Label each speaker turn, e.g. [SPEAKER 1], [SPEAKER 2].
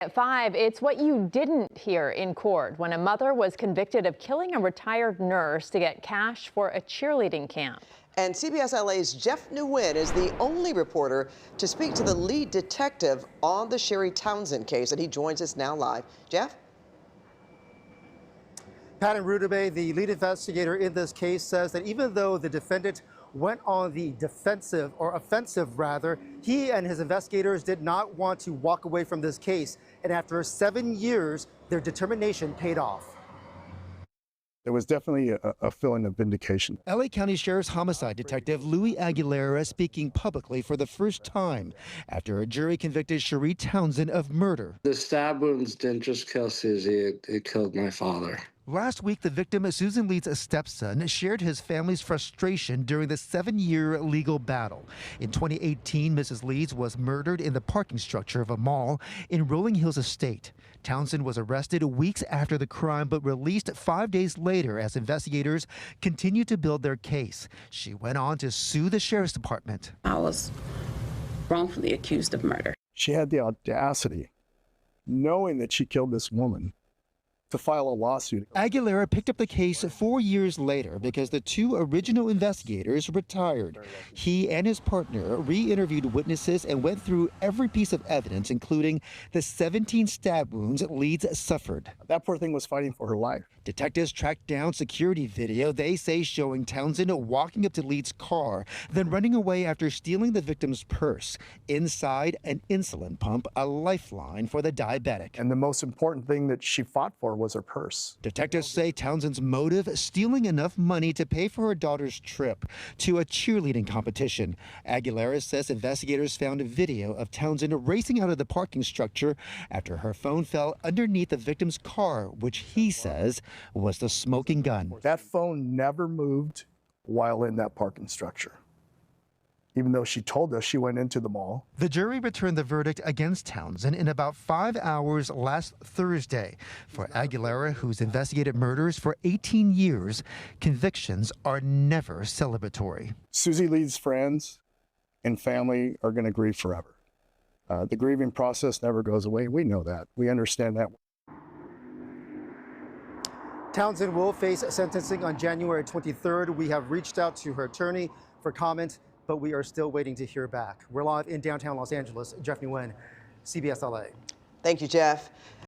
[SPEAKER 1] At 5, it's what you didn't hear in court when a mother was convicted of killing a retired nurse to get cash for a cheerleading camp.
[SPEAKER 2] And CBS LA's Jeff Nguyen is the only reporter to speak to the lead detective on the Cherie Townsend case, and he joins us now live. Jeff?
[SPEAKER 3] Pat and Rudabeh, the lead investigator in this case, says that even though the defendant went on the defensive, or offensive rather, he and his investigators did not want to walk away from this case. And after 7 years, their determination paid off.
[SPEAKER 4] There was definitely a feeling of vindication.
[SPEAKER 5] LA County Sheriff's homicide detective Louis Aguilera speaking publicly for the first time after a jury convicted Cherie Townsend of murder.
[SPEAKER 6] The stab wounds didn't just kill Susie, it killed my father.
[SPEAKER 5] Last week, the victim, Susan Lee's stepson, shared his family's frustration during the 7-year legal battle. In 2018, Mrs. Leeds was murdered in the parking structure of a mall in Rolling Hills Estate. Townsend was arrested weeks after the crime, but released 5 days later as investigators continued to build their case. She went on to sue the sheriff's department.
[SPEAKER 7] I was wrongfully accused of murder.
[SPEAKER 4] She had the audacity, knowing that she killed this woman, to file a lawsuit.
[SPEAKER 5] Aguilera picked up the case 4 years later because the two original investigators retired. He and his partner re-interviewed witnesses and went through every piece of evidence, including the 17 stab wounds Leeds suffered.
[SPEAKER 4] That poor thing was fighting for her life.
[SPEAKER 5] Detectives tracked down security video they say showing Townsend walking up to Leeds' car, then running away after stealing the victim's purse. Inside, an insulin pump, a lifeline for the diabetic.
[SPEAKER 4] And the most important thing that she fought for was her purse.
[SPEAKER 5] Detectives say Townsend's motive, stealing enough money to pay for her daughter's trip to a cheerleading competition. Aguilera says investigators found a video of Townsend racing out of the parking structure after her phone fell underneath the victim's car, which he says was the smoking gun.
[SPEAKER 4] That phone never moved while in that parking structure, even though she told us she went into the mall.
[SPEAKER 5] The jury returned the verdict against Townsend in about 5 hours last Thursday. For Aguilera, who's investigated murders for 18 years, convictions are never celebratory.
[SPEAKER 4] Susie Lee's friends and family are going to grieve forever. The grieving process never goes away. We know that. We understand that.
[SPEAKER 3] Townsend will face sentencing on January 23rd. We have reached out to her attorney for comment, but we are still waiting to hear back. We're live in downtown Los Angeles. Jeff Nguyen, CBS LA.
[SPEAKER 2] Thank you, Jeff.